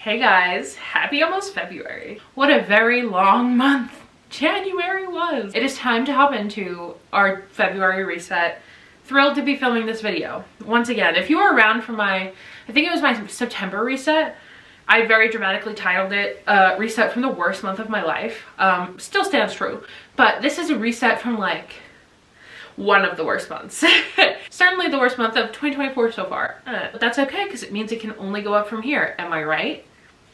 Hey guys, happy almost February. What a very long month January was. It is time to hop into our February reset. Thrilled to be filming this video. Once again, if you were around for I think it was my September reset, I very dramatically titled it Reset from the Worst Month of My Life. Still stands true, but this is a reset from like one of the worst months. Certainly the worst month of 2024 so far. But that's okay because it means it can only go up from here. Am I right?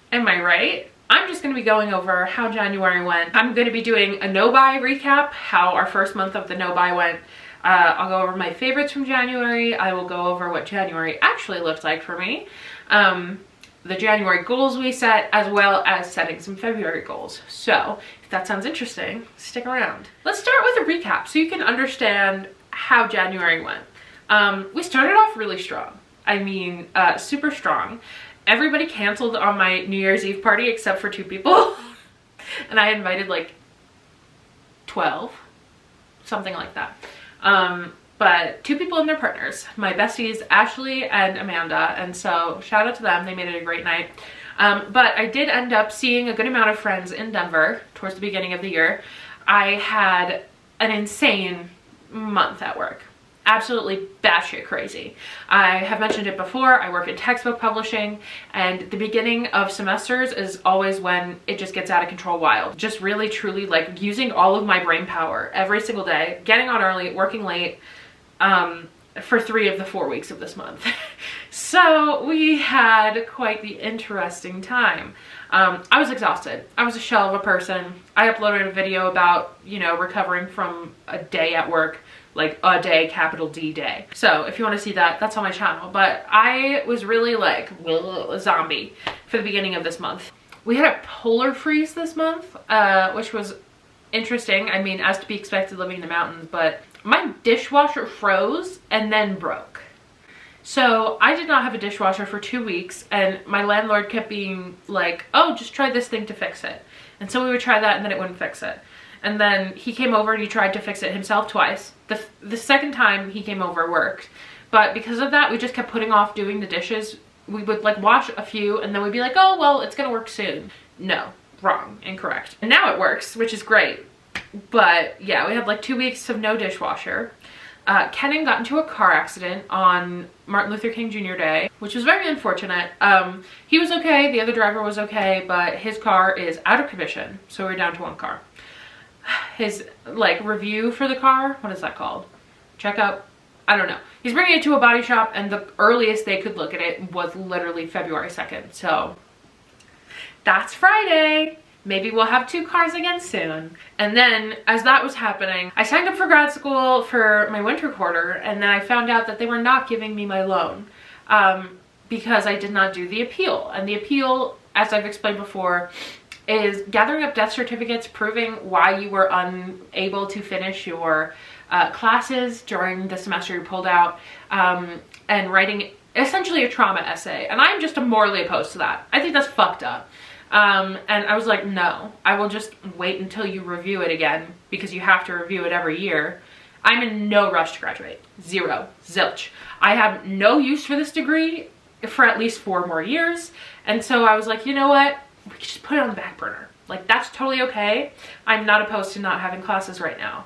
Am I right? I'm just going to be going over how January went. I'm going to be doing a no-buy recap, how our first month of the no-buy went. I'll go over my favorites from January. I will go over what January actually looked like for me. The January goals we set, as well as setting some February goals. So if that sounds interesting, stick around. Let's start with a recap so you can understand how January went. We started off really strong. I mean, super strong. Everybody canceled on my New Year's Eve party except for 2 people. And I invited like 12, something like that. But 2 people and their partners, my besties Ashley and Amanda, and so shout out to them. They made it a great night. But I did end up seeing a good amount of friends in Denver towards the beginning of the year. I had an insane month at work. Absolutely batshit crazy. I have mentioned it before, I work in textbook publishing, and the beginning of semesters is always when it just gets out of control wild. Just really truly like using all of my brain power every single day, getting on early, working late, for 3 of the 4 weeks of this month. So we had quite the interesting time. I was exhausted. I was a shell of a person. I uploaded a video about, you know, recovering from a day at work, like a day, capital D day. So if you want to see that, that's on my channel. But I was really like a zombie for the beginning of this month. We had a polar freeze this month, which was interesting. I mean, as to be expected living in the mountains, but my dishwasher froze and then broke. So I did not have a dishwasher for 2 weeks, and my landlord kept being like, oh, just try this thing to fix it. And so we would try that and then it wouldn't fix it. And then he came over and he tried to fix it himself twice. The second time he came over worked. But because of that, we just kept putting off doing the dishes. We would like wash a few and then we'd be like, oh, well, it's gonna work soon. No, wrong, incorrect. And now it works, which is great. But yeah, we had like 2 weeks of no dishwasher. Kenan got into a car accident on Martin Luther King Jr. Day, which was very unfortunate. He was okay, the other driver was okay, but his car is out of commission, so we're down to 1 car. His like review for the car, what is that called? Checkup? I don't know. He's bringing it to a body shop, and the earliest they could look at it was literally February 2nd. So that's Friday. Maybe we'll have 2 cars again soon. And then as that was happening, I signed up for grad school for my winter quarter, and then I found out that they were not giving me my loan because I did not do the appeal. And the appeal, as I've explained before, is gathering up death certificates proving why you were unable to finish your classes during the semester you pulled out, and writing essentially a trauma essay. And I'm just morally opposed to that. I think that's fucked up. And I was like, no, I will just wait until you review it again, because you have to review it every year. I'm in no rush to graduate. Zero. Zilch. I have no use for this degree for at least 4 more years. And so I was like, you know what? We could just put it on the back burner. Like, that's totally okay. I'm not opposed to not having classes right now.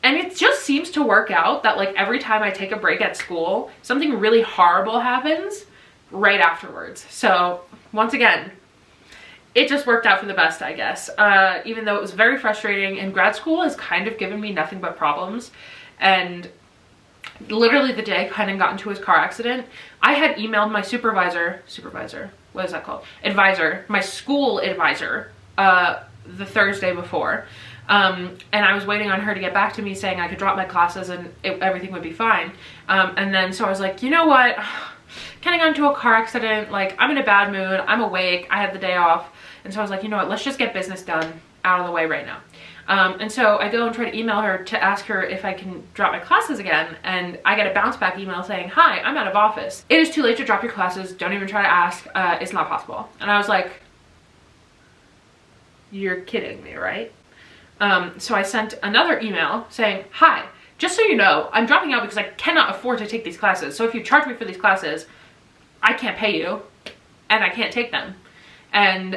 And it just seems to work out that like every time I take a break at school, something really horrible happens right afterwards. So once again, it just worked out for the best, I guess. Even though it was very frustrating, and grad school has kind of given me nothing but problems. And literally the day Kenan got into his car accident, I had emailed my supervisor, what is that called? Advisor, my school advisor, the Thursday before. And I was waiting on her to get back to me saying I could drop my classes and everything would be fine. And then so I was like, you know what? Kenan got into a car accident, like I'm in a bad mood, I'm awake, I had the day off. And so I was like, you know what, let's just get business done out of the way right now. And so I go and try to email her to ask her if I can drop my classes again, and I get a bounce back email saying, hi, I'm out of office. It is too late to drop your classes, don't even try to ask, it's not possible. And I was like, you're kidding me, right? So I sent another email saying, hi, just so you know, I'm dropping out because I cannot afford to take these classes. So if you charge me for these classes, I can't pay you and I can't take them. And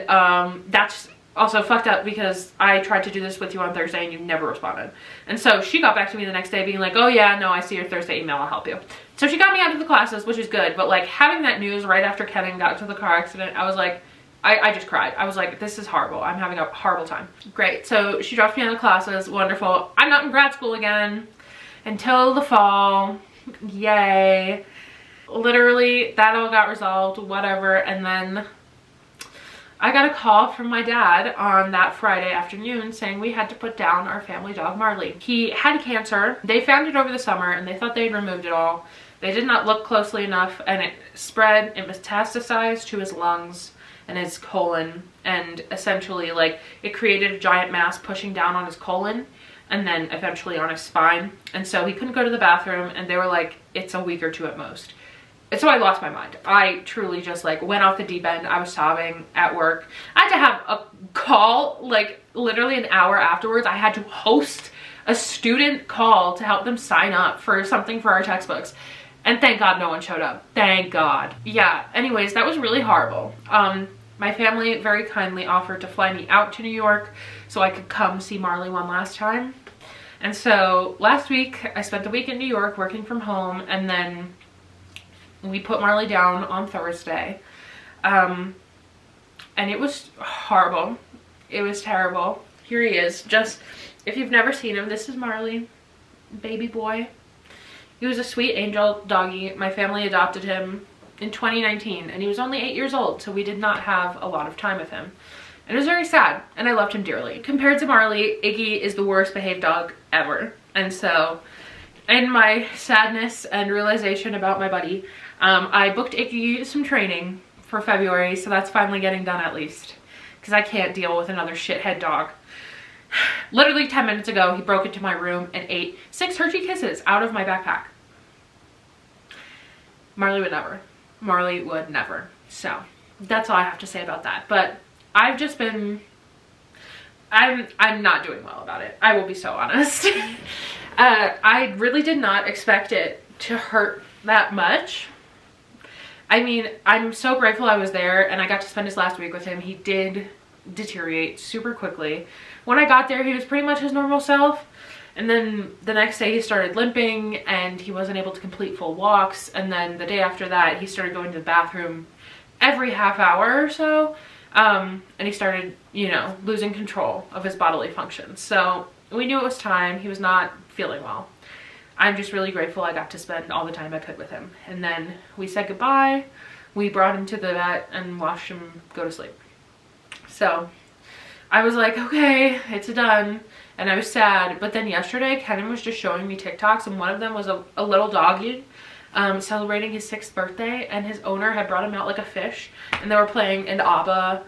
that's also fucked up because I tried to do this with you on Thursday and you never responded. And so she got back to me the next day being like, oh yeah, no, I see your Thursday email, I'll help you. So she got me out of the classes, which is good. But like having that news right after Kenan got into the car accident, I was like, I just cried. I was like, this is horrible. I'm having a horrible time. Great. So she dropped me out of classes. Wonderful. I'm not in grad school again until the fall. Yay. Literally, that all got resolved, whatever. And then I got a call from my dad on that Friday afternoon saying we had to put down our family dog, Marley. He had cancer. They found it over the summer and they thought they'd removed it all. They did not look closely enough and it spread, it metastasized to his lungs and his colon, and essentially like it created a giant mass pushing down on his colon and then eventually on his spine. And so he couldn't go to the bathroom and they were like, it's a week or two at most. And so I lost my mind. I truly just like went off the deep end. I was sobbing at work. I had to have a call like literally an hour afterwards. I had to host a student call to help them sign up for something for our textbooks. And thank God no one showed up. Thank God. Yeah, anyways, that was really horrible. My family very kindly offered to fly me out to New York so I could come see Marley one last time. And so last week I spent the week in New York working from home, and then we put Marley down on Thursday. And it was horrible. It was terrible. Here he is. Just, if you've never seen him, this is Marley, baby boy. He was a sweet angel doggy. My family adopted him in 2019 and he was only 8 years old, so we did not have a lot of time with him. And it was very sad and I loved him dearly. Compared to Marley, Iggy is the worst behaved dog ever. And so in my sadness and realization about my buddy, I booked Iggy some training for February, so that's finally getting done at least, because I can't deal with another shithead dog. Literally 10 minutes ago, he broke into my room and ate 6 Hershey Kisses out of my backpack. Marley would never. Marley would never. So that's all I have to say about that. But I've just been, I'm not doing well about it. I will be so honest. I really did not expect it to hurt that much. I mean, I'm so grateful I was there and I got to spend his last week with him. He did deteriorate super quickly. When I got there, he was pretty much his normal self. And then the next day he started limping and he wasn't able to complete full walks. And then the day after that, he started going to the bathroom every half hour or so. And he started, you know, losing control of his bodily functions. So we knew it was time. He was not feeling well. I'm just really grateful I got to spend all the time I could with him. And then we said goodbye. We brought him to the vet and watched him go to sleep. So I was like, okay, it's done. And I was sad. But then yesterday, Kenan was just showing me TikToks, and one of them was a little doggy celebrating his 6th birthday, and his owner had brought him out like a fish, and they were playing an ABBA,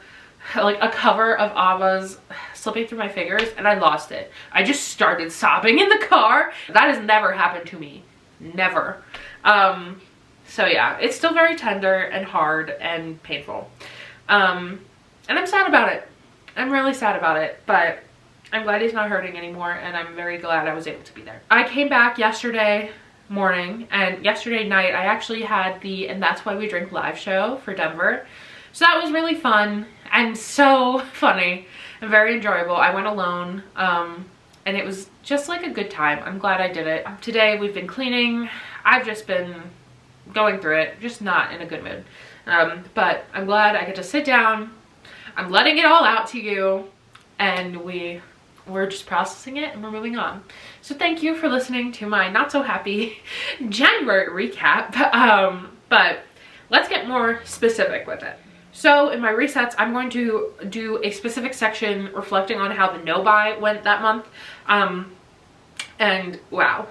like a cover of ABBA's Slipping Through My Fingers, and I lost it. I just started sobbing in the car. That has never happened to me. Never. So yeah, it's still very tender and hard and painful. And I'm sad about it. I'm really sad about it, but I'm glad he's not hurting anymore, and I'm very glad I was able to be there. I came back yesterday morning, and yesterday night I actually had the And That's Why We Drink live show for Denver. So that was really fun and so funny and very enjoyable. I went alone, and it was just like a good time. I'm glad I did it. Today we've been cleaning. I've just been going through it, just not in a good mood. But I'm glad I get to sit down. I'm letting it all out to you, and we're just processing it and we're moving on. So thank you for listening to my not so happy January recap. But let's get more specific with it. So in my resets, I'm going to do a specific section reflecting on how the no buy went that month. And wow,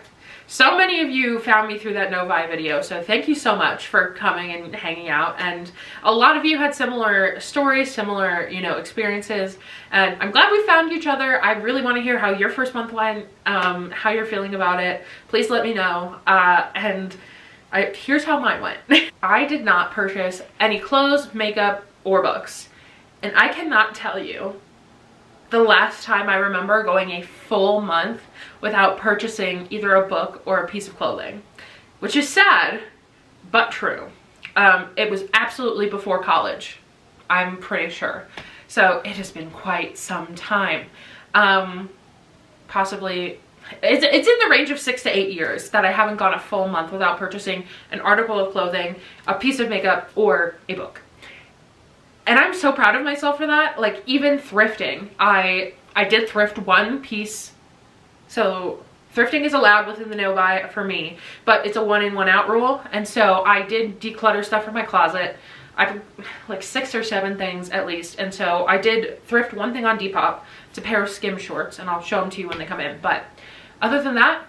so many of you found me through that no buy video, so thank you so much for coming and hanging out. And a lot of you had similar stories, similar, you know, experiences, and I'm glad we found each other. I really want to hear how your first month went, how you're feeling about it. Please let me know. Here's how mine went. I did not purchase any clothes, makeup, or books, and I cannot tell you the last time I remember going a full month without purchasing either a book or a piece of clothing, which is sad, but true. It was absolutely before college. I'm pretty sure. So it has been quite some time. Possibly, it's in the range of 6 to 8 years that I haven't gone a full month without purchasing an article of clothing, a piece of makeup, or a book. And I'm so proud of myself for that. Like, even thrifting, I did thrift one piece. So thrifting is allowed within the no buy for me, but it's a 1 in 1 out rule. And so I did declutter stuff from my closet. I've like 6 or 7 things at least. And so I did thrift one thing on Depop. It's a pair of skim shorts, and I'll show them to you when they come in. But other than that,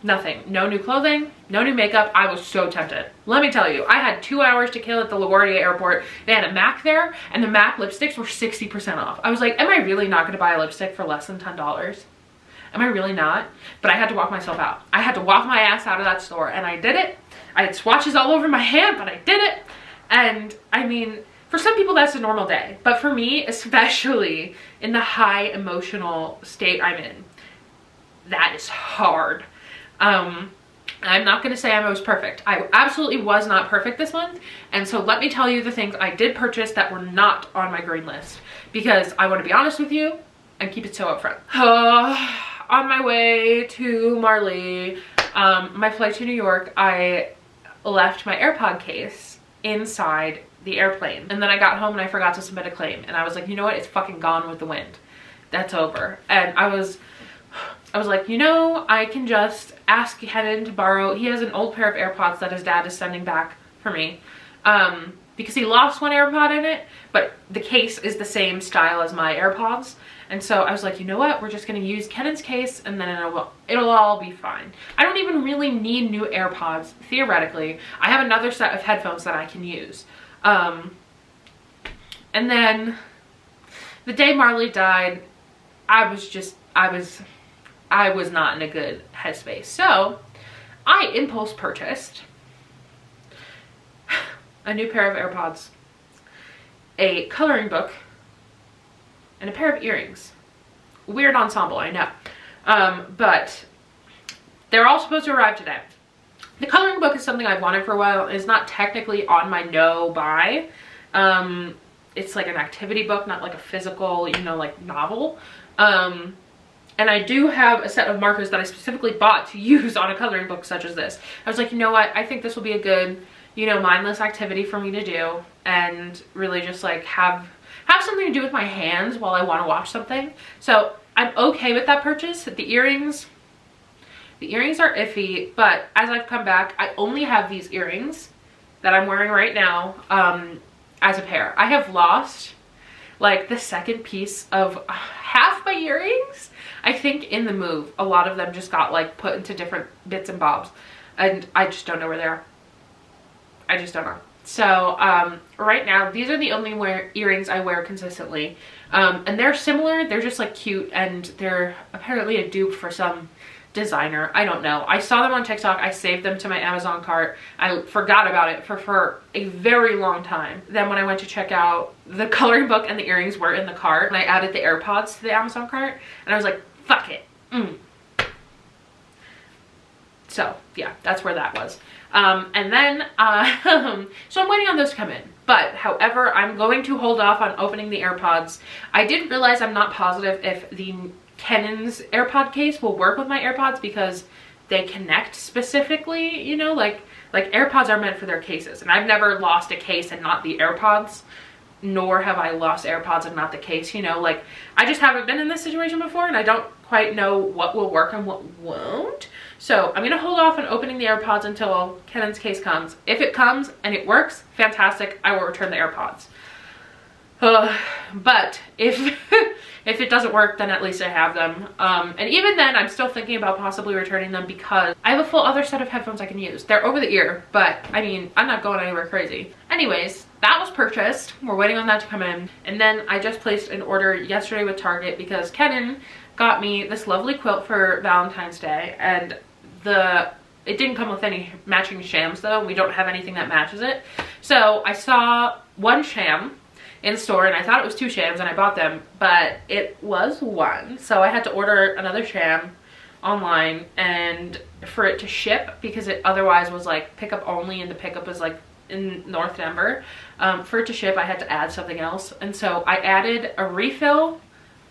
nothing. No new clothing, no new makeup. I was so tempted. Let me tell you, I had 2 hours to kill at the LaGuardia airport. They had a MAC there, and the MAC lipsticks were 60% off. I was like, am I really not gonna buy a lipstick for less than $10? Am I really not? But I had to walk myself out. I had to walk my ass out of that store, and I did it. I had swatches all over my hand, but I did it. And I mean, for some people that's a normal day, but for me, especially in the high emotional state I'm in, that is hard. I'm not gonna say I was perfect. I absolutely was not perfect this month. And so let me tell you the things I did purchase that were not on my green list, because I want to be honest with you and keep it so upfront. On my way to Marley, my flight to New York, I left my AirPod case inside the airplane. And then I got home and I forgot to submit a claim. And I was like, you know what? It's fucking gone with the wind. That's over. And I was like, you know, I can just ask Kenan to borrow. He has an old pair of AirPods that his dad is sending back for me. Because he lost one AirPod in it, but the case is the same style as my AirPods. And so I was like, you know what? We're just gonna use Kenan's case, and then it'll all be fine. I don't even really need new AirPods, theoretically. I have another set of headphones that I can use. And then the day Marley died, I was not in a good headspace. So I impulse purchased a new pair of AirPods, a coloring book, and a pair of earrings. Weird ensemble, I know. But they're all supposed to arrive today. The coloring book is something I've wanted for a while. It's not technically on my no buy. It's like an activity book, not like a physical, you know, like novel. And I do have a set of markers that I specifically bought to use on a coloring book such as this. I was like, you know what? I think this will be a good, you know, mindless activity for me to do, and really just like have something to do with my hands while I want to watch something. So I'm okay with that purchase. The earrings are iffy, but as I've come back, I only have these earrings that I'm wearing right now as a pair. I have lost like the second piece of half my earrings. I think in the move, a lot of them just got like put into different bits and bobs, and I just don't know where they are. I just don't know. So right now, these are the only earrings I wear consistently. And they're similar. They're just like cute, and they're apparently a dupe for some designer. I don't know. I saw them on TikTok. I saved them to my Amazon cart. I forgot about it for a very long time. Then when I went to check out, the coloring book and the earrings were in the cart, and I added the AirPods to the Amazon cart, and I was like, fuck it. So yeah, that's where that was. And then, so I'm waiting on those to come in. But however, I'm going to hold off on opening the AirPods. I did realize I'm not positive if the Kenan's AirPod case will work with my AirPods, because they connect specifically, you know, like AirPods are meant for their cases. And I've never lost a case and not the AirPods, nor have I lost AirPods and not the case, you know, like I just haven't been in this situation before, and I don't quite know what will work and what won't. So I'm gonna hold off on opening the AirPods until Kenan's case comes. If it comes and it works, fantastic, I will return the AirPods. But if if it doesn't work, then at least I have them. And even then, I'm still thinking about possibly returning them, because I have a full other set of headphones I can use. They're over the ear, but I mean, I'm not going anywhere crazy. Anyways, that was purchased. We're waiting on that to come in. And then I just placed an order yesterday with Target, because Kenan got me this lovely quilt for Valentine's Day, and it didn't come with any matching shams though. We don't have anything that matches it. So I saw one sham in the store, and I thought it was 2 shams, and I bought them, but it was 1. So I had to order another sham online and for it to ship, because it otherwise was like pickup only, and the pickup was like in North Denver. For it to ship, I had to add something else. And so I added a refill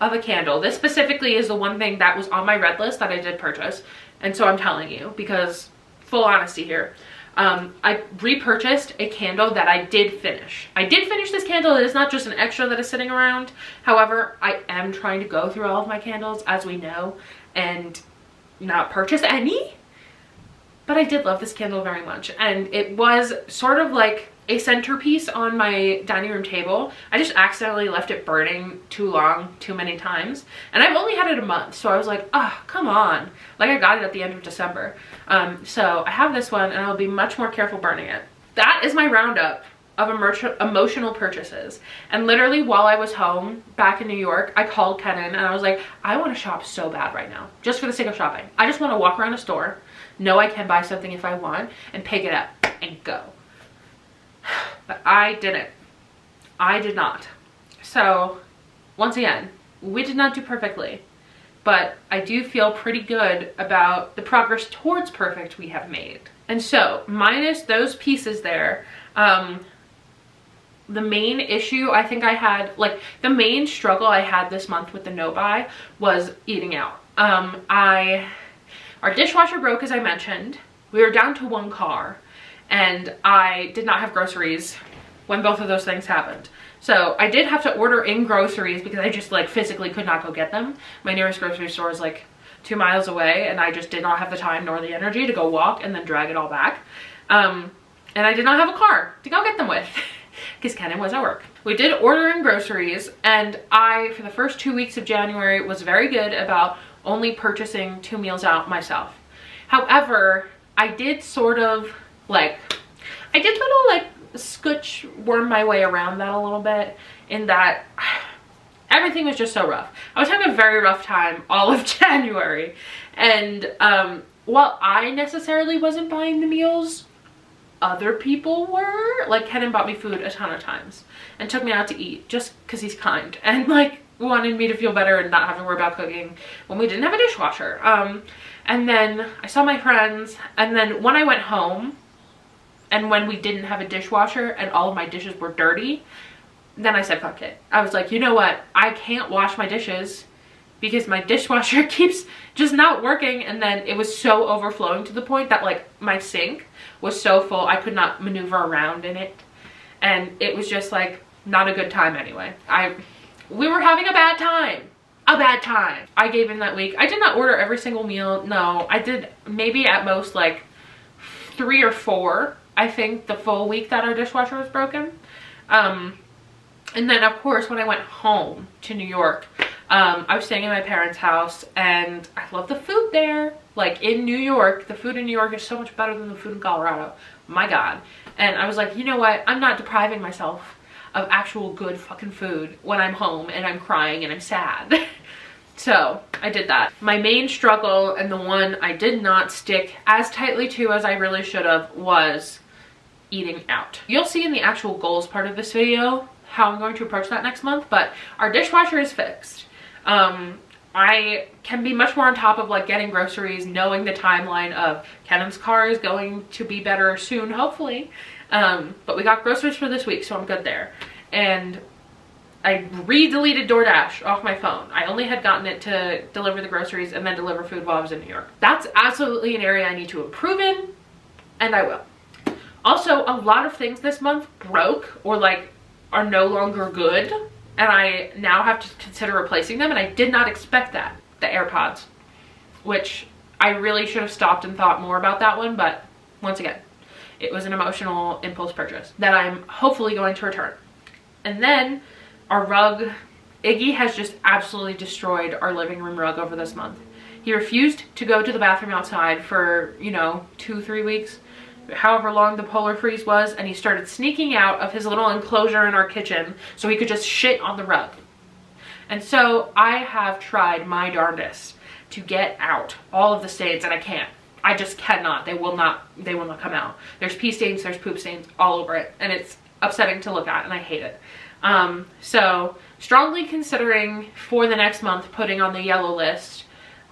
of a candle. This specifically is the one thing that was on my red list that I did purchase. And so I'm telling you, because full honesty here, I repurchased a candle that I did finish. I did finish this candle. It is not just an extra that is sitting around. However, I am trying to go through all of my candles, as we know, and not purchase any. But I did love this candle very much. And it was sort of like a centerpiece on my dining room table. I just accidentally left it burning too long, too many times. And I've only had it a month, so I was like, oh, come on. Like, I got it at the end of December. So I have this one, and I'll be much more careful burning it. That is my roundup of emotional purchases. And literally while I was home back in New York, I called Kenan and I was like, I want to shop so bad right now, just for the sake of shopping. I just want to walk around a store, know I can buy something if I want, and pick it up and go. But I didn't. I did not. So once again, we did not do perfectly, but I do feel pretty good about the progress towards perfect we have made. And so minus those pieces there, the main issue I think I had, like the main struggle I had this month with the no buy was eating out. Our dishwasher broke, as I mentioned. We were down to one car, and I did not have groceries when both of those things happened. So I did have to order in groceries because I just like physically could not go get them. My nearest grocery store is like 2 miles away, and I just did not have the time nor the energy to go walk and then drag it all back. And I did not have a car to go get them with because Kenan was at work. We did order in groceries, and I, for the first 2 weeks of January, was very good about only purchasing 2 meals out myself. However, I did sort of like, I did little like scooch worm my way around that a little bit, in that everything was just so rough. I was having a very rough time all of January, and while I necessarily wasn't buying the meals, other people were. Like, Kenan bought me food a ton of times and took me out to eat just because he's kind and like wanted me to feel better and not have to worry about cooking when we didn't have a dishwasher. And then I saw my friends, and then when I went home and when we didn't have a dishwasher and all of my dishes were dirty, then I said fuck it. I was like, you know what, I can't wash my dishes because my dishwasher keeps just not working. And then it was so overflowing to the point that like my sink was so full I could not maneuver around in it, and it was just like not a good time anyway. We were having a bad time. I gave in that week. I did not order every single meal. No, I did maybe at most like 3 or 4, I think, the full week that our dishwasher was broken. And then of course when I went home to New York, I was staying in my parents' house, and I love the food there. Like, in New York, the food in New York is so much better than the food in Colorado. My God. And I was like, you know what? I'm not depriving myself of actual good fucking food when I'm home and I'm crying and I'm sad. So I did that. My main struggle, and the one I did not stick as tightly to as I really should have, was eating out. You'll see in the actual goals part of this video how I'm going to approach that next month, but our dishwasher is fixed. I can be much more on top of like getting groceries, knowing the timeline of Kenan's car is going to be better soon, hopefully. But we got groceries for this week, so I'm good there. And I re-deleted DoorDash off my phone. I only had gotten it to deliver the groceries and then deliver food while I was in New York. That's absolutely an area I need to improve in, and I will. Also, a lot of things this month broke or like are no longer good, and I now have to consider replacing them, and I did not expect that. The AirPods, which I really should have stopped and thought more about that one, but once again, it was an emotional impulse purchase that I'm hopefully going to return. And then our rug, Iggy has just absolutely destroyed our living room rug over this month. He refused to go to the bathroom outside for, you know, 2-3 weeks, however long the polar freeze was, and he started sneaking out of his little enclosure in our kitchen so he could just shit on the rug. And so I have tried my darndest to get out all of the stains, and I can't. I just cannot. They will not come out. There's pee stains, there's poop stains all over it, and it's upsetting to look at, and I hate it. So strongly considering for the next month putting on the yellow list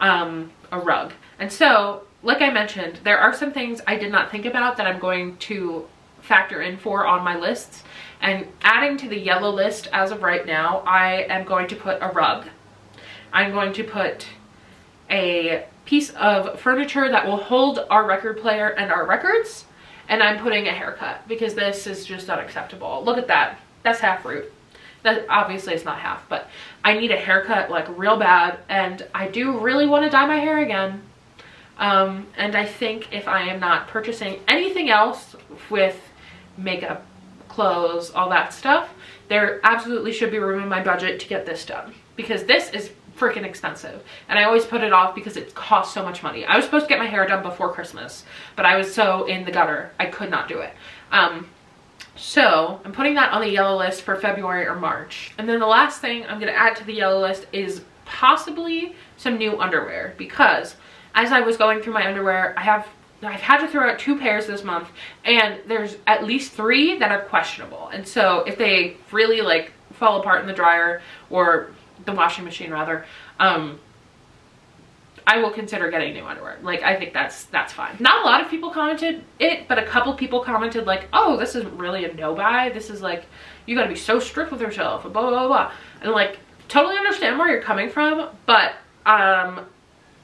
a rug. And so, like I mentioned, there are some things I did not think about that I'm going to factor in for on my lists. And adding to the yellow list as of right now, I am going to put a rug. I'm going to put a piece of furniture that will hold our record player and our records. And I'm putting a haircut because this is just unacceptable. Look at that. That's half root. That obviously it's not half, but I need a haircut like real bad. And I do really want to dye my hair again. And I think if I am not purchasing anything else with makeup, clothes, all that stuff, there absolutely should be room in my budget to get this done, because this is freaking expensive and I always put it off because it costs so much money. I was supposed to get my hair done before Christmas, but I was so in the gutter I could not do it. So I'm putting that on the yellow list for February or March. And then the last thing I'm going to add to the yellow list is possibly some new underwear, because as I was going through my underwear, I've had to throw out 2 pairs this month, and there's at least 3 that are questionable. And so if they really like fall apart in the dryer, or the washing machine rather, I will consider getting new underwear. Like, I think that's fine. Not a lot of people commented it, but a couple people commented like, oh, this isn't really a no buy. This is like, you gotta be so strict with yourself, blah, blah, blah, blah. And like, totally understand where you're coming from, but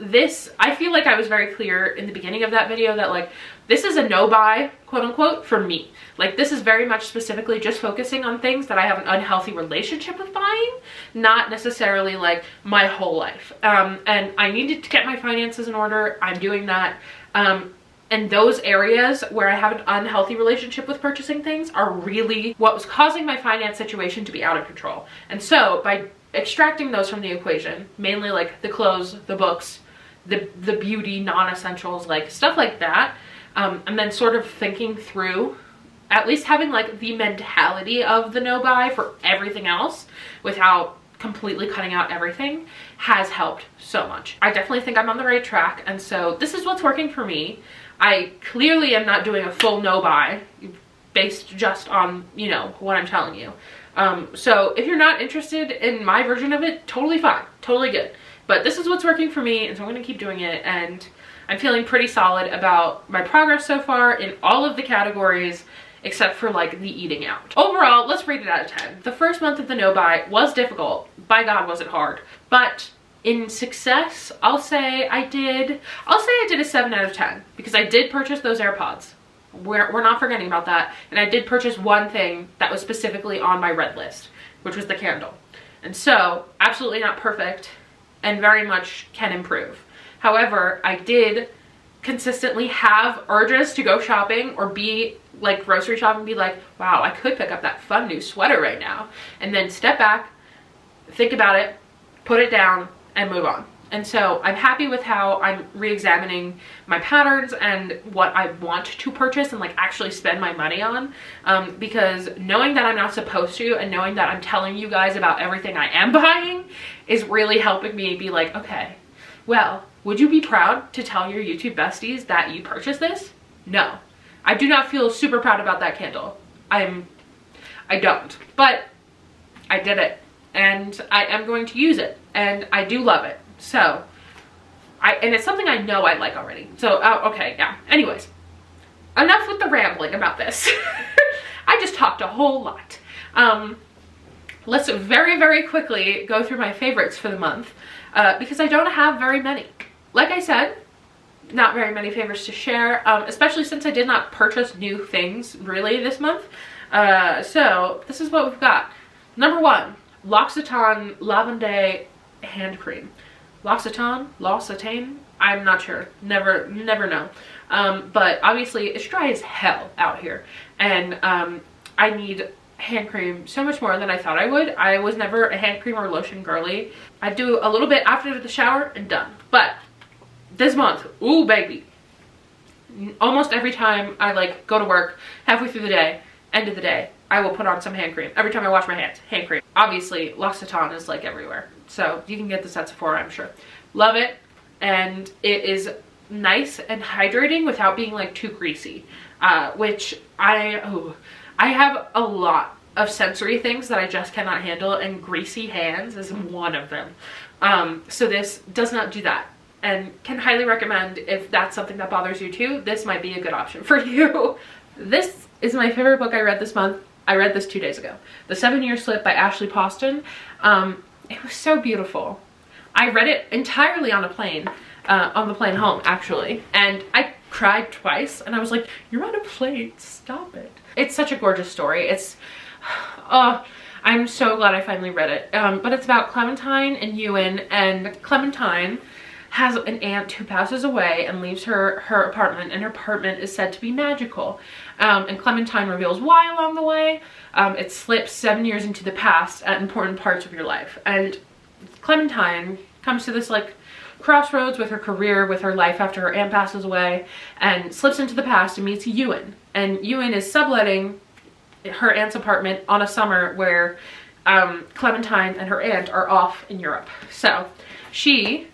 this, I feel like I was very clear in the beginning of that video that like, this is a no buy, quote unquote, for me. Like, this is very much specifically just focusing on things that I have an unhealthy relationship with buying, not necessarily like my whole life. And I needed to get my finances in order. I'm doing that. And those areas where I have an unhealthy relationship with purchasing things are really what was causing my finance situation to be out of control. And so by extracting those from the equation, mainly like the clothes, the books, the beauty, non-essentials, like stuff like that, and then sort of thinking through, at least having like the mentality of the no buy for everything else without completely cutting out everything, has helped so much. I definitely think I'm on the right track, and so this is what's working for me. I clearly am not doing a full no buy based just on, you know, what I'm telling you. So if you're not interested in my version of it, totally fine, totally good. But this is what's working for me, and so I'm gonna keep doing it, and I'm feeling pretty solid about my progress so far in all of the categories, except for like the eating out. Overall, let's rate it out of 10. The first month of the no buy was difficult. By God, was it hard. But in success, I'll say I did a 7 out of 10, because I did purchase those AirPods. We're not forgetting about that. And I did purchase one thing that was specifically on my red list, which was the candle. And so, absolutely not perfect, and very much can improve. However, I did consistently have urges to go shopping or be like grocery shopping, be like, wow, I could pick up that fun new sweater right now, and then step back, think about it, put it down, and move on. And so I'm happy with how I'm re-examining my patterns and what I want to purchase and like actually spend my money on, because knowing that I'm not supposed to, and knowing that I'm telling you guys about everything I am buying, is really helping me be like, okay, well, would you be proud to tell your YouTube besties that you purchased this? No, I do not feel super proud about that candle. I don't, but I did it, and I am going to use it, and I do love it. So, and it's something I know I like already. So, okay, yeah. Anyways, enough with the rambling about this. I just talked a whole lot. Let's very, very quickly go through my favorites for the month, because I don't have very many. Like I said, not very many favorites to share, especially since I did not purchase new things really this month. So, this is what we've got. Number 1, L'Occitane Lavande Hand Cream. L'Occitane, I'm not sure, never know. But obviously it's dry as hell out here, and I need hand cream so much more than I thought I would. I was never a hand cream or lotion girly. I do a little bit after the shower and done. But this month, ooh baby, almost every time I like go to work, halfway through the day, end of the day, I will put on some hand cream. Every time I wash my hands, hand cream. Obviously, L'Occitane is like everywhere, so you can get this at Sephora, I'm sure. Love it, and it is nice and hydrating without being like too greasy, which I have a lot of sensory things that I just cannot handle, and greasy hands is one of them. So this does not do that, and can highly recommend if that's something that bothers you too. This might be a good option for you. This is my favorite book I read this month. I read this 2 days ago. The 7-Year Slip by Ashley Poston. It was so beautiful. I read it entirely on a plane, on the plane home actually, and I cried twice and I was like, you're on a plane, stop it. It's such a gorgeous story. It's, I'm so glad I finally read it. But it's about Clementine and Ewan, and Clementine has an aunt who passes away and leaves her apartment, and her apartment is said to be magical. And Clementine reveals why along the way. It slips 7 years into the past at important parts of your life. And Clementine comes to this like crossroads with her career, with her life after her aunt passes away, and slips into the past and meets Ewan. And Ewan is subletting her aunt's apartment on a summer where Clementine and her aunt are off in Europe. So she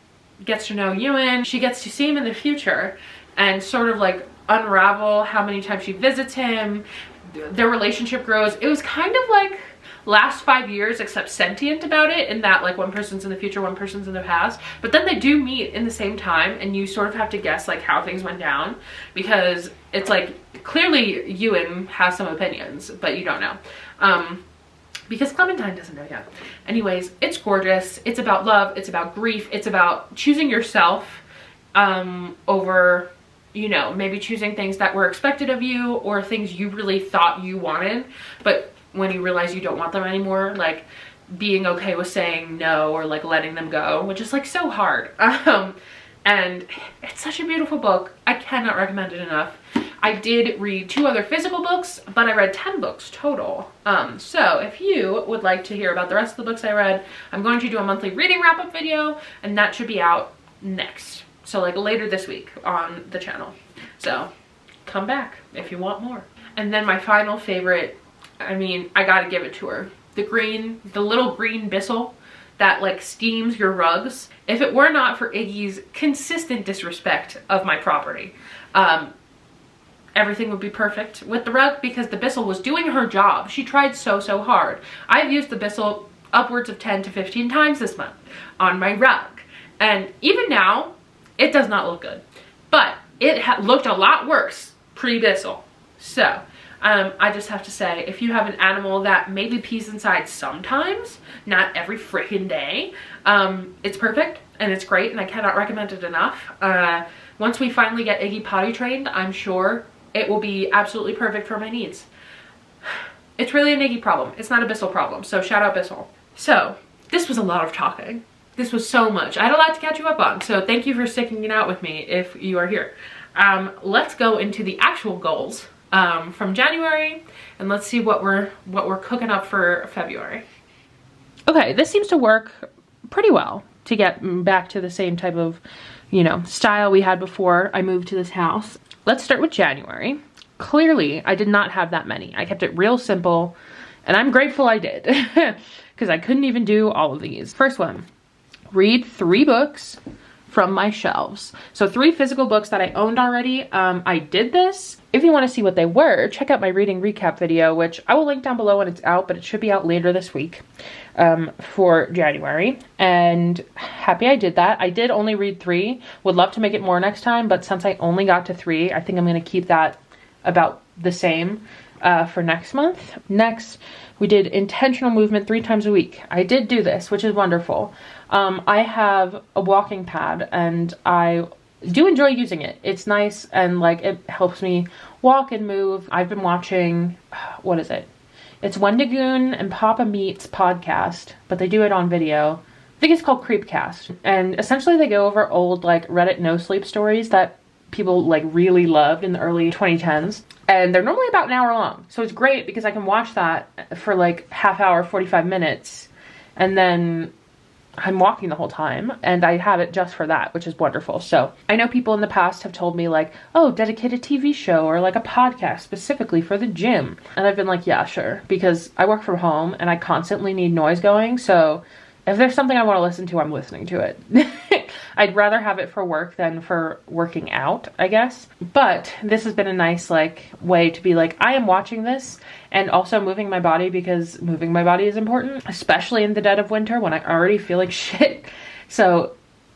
gets to know Ewan, she gets to see him in the future and sort of like unravel how many times she visits him. Their relationship grows. It was kind of like Last 5 Years, except sentient about it, in that like one person's in the future, one person's in the past, but then they do meet in the same time, and you sort of have to guess like how things went down, because it's like clearly Ewan has some opinions, but you don't know. Because Clementine doesn't know yet. Anyways, it's gorgeous. It's about love. It's about grief. It's about choosing yourself over, you know, maybe choosing things that were expected of you or things you really thought you wanted, but when you realize you don't want them anymore, like being okay with saying no or like letting them go, which is like so hard. And it's such a beautiful book. I cannot recommend it enough. I did read 2 other physical books, but I read 10 books total. So if you would like to hear about the rest of the books I read, I'm going to do a monthly reading wrap-up video, and that should be out next. So like later this week on the channel. So come back if you want more. And then my final favorite, I mean, I gotta give it to her. The little green Bissell that like steams your rugs. If it were not for Iggy's consistent disrespect of my property, everything would be perfect with the rug, because the Bissell was doing her job. She tried so hard. I've used the Bissell upwards of 10 to 15 times this month on my rug. And even now, it does not look good. But it looked a lot worse pre-Bissell. So, I just have to say, if you have an animal that maybe pees inside sometimes, not every freaking day, it's perfect and it's great, and I cannot recommend it enough. Once we finally get Iggy potty trained, I'm sure it will be absolutely perfect for my needs. It's really an Iggy problem. It's not a Bissell problem. So shout out Bissell. So this was a lot of talking. This was so much. I had a lot to catch you up on. So thank you for sticking it out with me if you are here. Let's go into the actual goals from January, and let's see what we're cooking up for February. Okay, this seems to work pretty well to get back to the same type of, you know, style we had before I moved to this house. Let's start with January. Clearly, I did not have that many. I kept it real simple, and I'm grateful I did, because I couldn't even do all of these. First one, read 3 books from my shelves. So 3 physical books that I owned already. I did this. If you want to see what they were, check out my reading recap video, which I will link down below when it's out, but it should be out later this week for January. And happy I did that. I did only read 3. Would love to make it more next time, but since I only got to 3, I think I'm going to keep that about the same for next month. Next, we did intentional movement 3 times a week. I did do this, which is wonderful. I have a walking pad, and I do enjoy using it. It's nice, and like it helps me walk and move. I've been watching, what is it? It's Wendigoon and Papa Meat's podcast, but they do it on video. I think it's called Creepcast. And essentially they go over old like Reddit no sleep stories that people like really loved in the early 2010s. And they're normally about an hour long. So it's great because I can watch that for like half hour, 45 minutes. And then I'm walking the whole time, and I have it just for that, which is wonderful. So I know people in the past have told me like, oh, dedicate a TV show or like a podcast specifically for the gym. And I've been like, yeah, sure. Because I work from home and I constantly need noise going. So if there's something I want to listen to, I'm listening to it. I'd rather have it for work than for working out, I guess. But this has been a nice like way to be like, I am watching this and also moving my body, because moving my body is important, especially in the dead of winter when I already feel like shit. So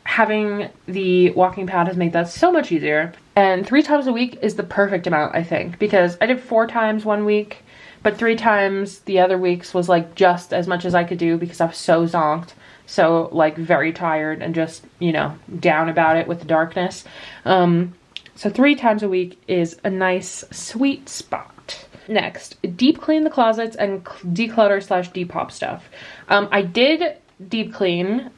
having the walking pad has made that so much easier. And 3 times a week is the perfect amount, I think, because I did 4 times one week, but 3 times the other weeks was like just as much as I could do because I was so zonked. So like very tired and just, you know, down about it with the darkness. So 3 times a week is a nice sweet spot. Next, deep clean the closets and declutter / depop stuff. I did deep clean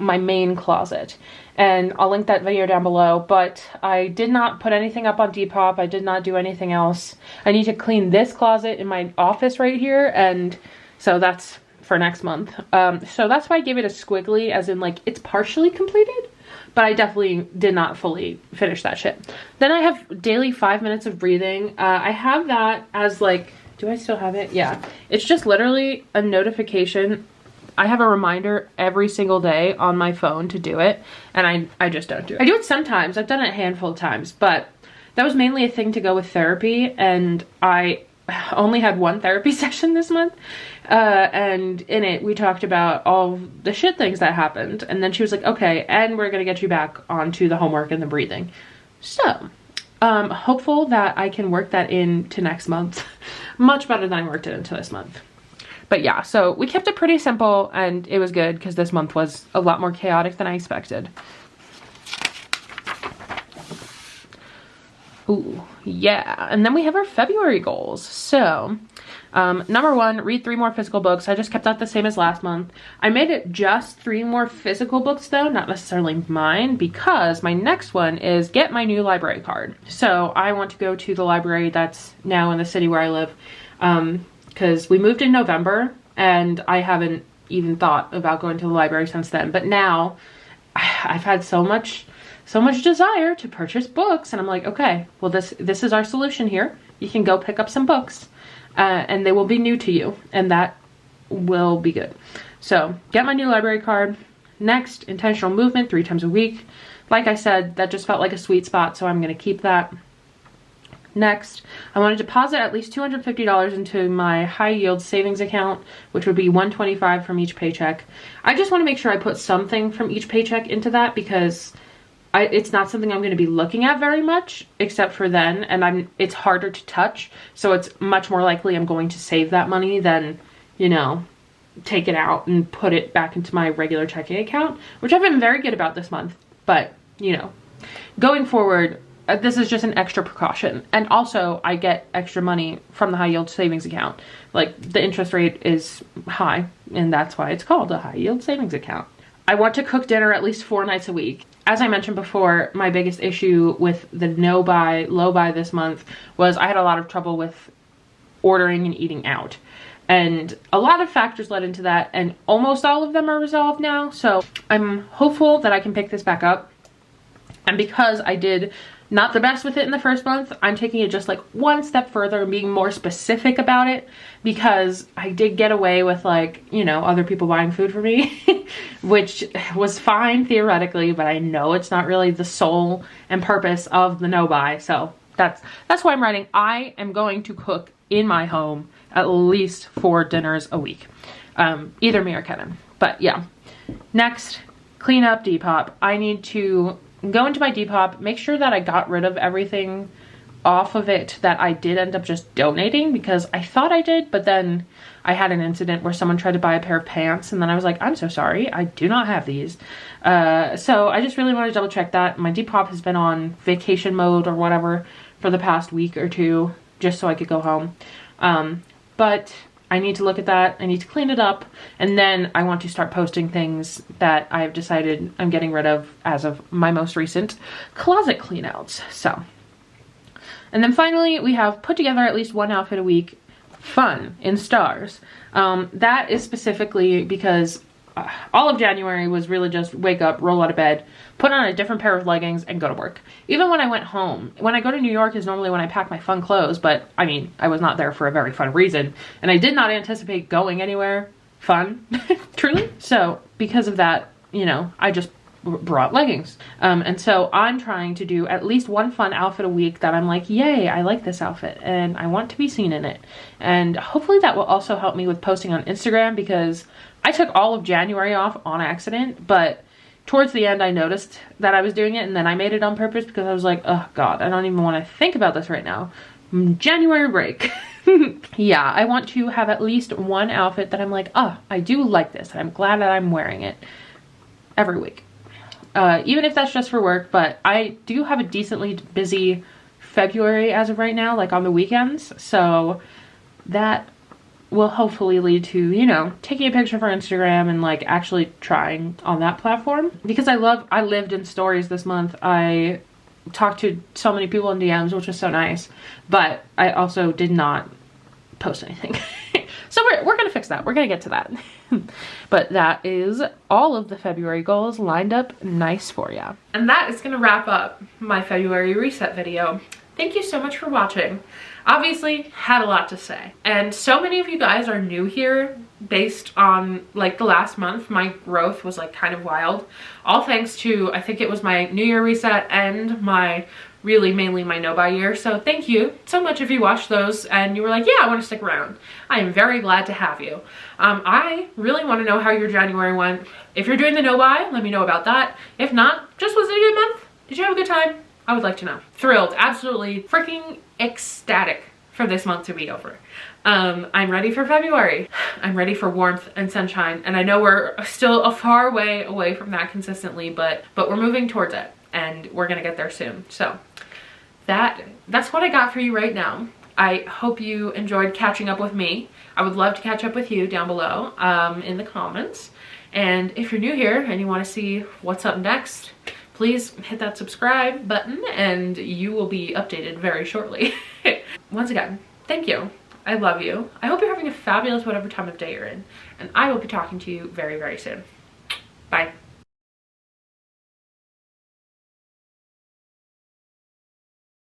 my main closet, and I'll link that video down below, but I did not put anything up on Depop. I did not do anything else. I need to clean this closet in my office right here, and so that's for next month. So that's why I gave it a squiggly, as in like it's partially completed, but I definitely did not fully finish that shit. Then I have daily 5 minutes of breathing. I have that as like, do I still have it? Yeah. It's just literally a notification. I have a reminder every single day on my phone to do it, and I just don't do it. I do it sometimes. I've done it a handful of times, but that was mainly a thing to go with therapy, and I only had 1 therapy session this month, and in it we talked about all the shit things that happened, and then she was like, okay, and we're gonna get you back onto the homework and the breathing. So hopeful that I can work that into next month much better than I worked it into this month. But yeah, so we kept it pretty simple, and it was good because this month was a lot more chaotic than I expected. Ooh, yeah. And then we have our February goals. So, number 1, read 3 more physical books. I just kept that the same as last month. I made it just 3 more physical books though, not necessarily mine, because my next one is get my new library card. So I want to go to the library that's now in the city where I live, because we moved in November and I haven't even thought about going to the library since then. But now I've had so much desire to purchase books, and I'm like, okay, well this is our solution here. You can go pick up some books, and they will be new to you, and that will be good. So get my new library card. Next, intentional movement 3 times a week. Like I said, that just felt like a sweet spot, so I'm gonna keep that. Next, I want to deposit at least $250 into my high yield savings account, which would be $125 from each paycheck. I just want to make sure I put something from each paycheck into that, because it's not something I'm going to be looking at very much, except for then, and it's harder to touch, so it's much more likely I'm going to save that money than, you know, take it out and put it back into my regular checking account, which I've been very good about this month. But, you know, going forward, this is just an extra precaution. And also I get extra money from the high yield savings account. Like, the interest rate is high, and that's why it's called a high yield savings account. I want to cook dinner at least 4 nights a week. As I mentioned before, my biggest issue with the low buy this month was I had a lot of trouble with ordering and eating out. And a lot of factors led into that, and almost all of them are resolved now. So I'm hopeful that I can pick this back up. And because I did not the best with it in the first month, I'm taking it just like 1 step further and being more specific about it, because I did get away with, like, you know, other people buying food for me, which was fine theoretically, but I know it's not really the soul and purpose of the no buy. So that's why I'm writing. I am going to cook in my home at least 4 dinners a week, either me or Kevin. But yeah, next, clean up Depop. I need to go into my Depop, make sure that I got rid of everything off of it that I did end up just donating, because I thought I did, but then I had an incident where someone tried to buy a pair of pants, and then I was like, I'm so sorry, I do not have these. So I just really want to double check that. My Depop has been on vacation mode or whatever for the past week or 2, just so I could go home. But I need to look at that, I need to clean it up, and then I want to start posting things that I've decided I'm getting rid of as of my most recent closet cleanouts. So, and then finally we have put together at least 1 outfit a week, fun, in stars. That is specifically because all of January was really just wake up, roll out of bed, put on a different pair of leggings, and go to work. Even when I went home, when I go to New York is normally when I pack my fun clothes, but I mean, I was not there for a very fun reason, and I did not anticipate going anywhere fun, truly. So because of that, you know, I just brought leggings. And so I'm trying to do at least 1 fun outfit a week that I'm like, yay, I like this outfit and I want to be seen in it. And hopefully that will also help me with posting on Instagram, because I took all of January off on accident, but towards the end I noticed that I was doing it, and then I made it on purpose because I was like, oh god, I don't even want to think about this right now. January break. Yeah, I want to have at least one outfit that I'm like, oh, I do like this, and I'm glad that I'm wearing it every week. Even if that's just for work, but I do have a decently busy February as of right now, like on the weekends, so that will hopefully lead to, you know, taking a picture for Instagram and like actually trying on that platform, because I lived in stories this month. I talked to so many people in DMs, which was so nice, but I also did not post anything. So we're gonna fix that. We're gonna get to that. But that is all of the February goals lined up nice for you. And that is gonna wrap up my February reset video. Thank you so much for watching. Obviously, had a lot to say. And so many of you guys are new here based on like the last month. My growth was like kind of wild. All thanks to, I think it was my New Year reset and my mainly my no buy year. So thank you so much if you watched those and you were like, yeah, I want to stick around. I am very glad to have you. I really want to know how your January went. If you're doing the no buy, let me know about that. If not, just was it a good month? Did you have a good time? I would like to know. Thrilled, absolutely freaking ecstatic for this month to be over. I'm ready for February. I'm ready for warmth and sunshine, and I know we're still a far way away from that consistently, but we're moving towards it, and we're gonna get there soon. So that's what I got for you right now. I hope you enjoyed catching up with me. I would love to catch up with you down below in the comments. And if you're new here and you want to see what's up next, please hit that subscribe button and you will be updated very shortly. Once again, thank you. I love you. I hope you're having a fabulous whatever time of day you're in. And I will be talking to you very, very soon. Bye.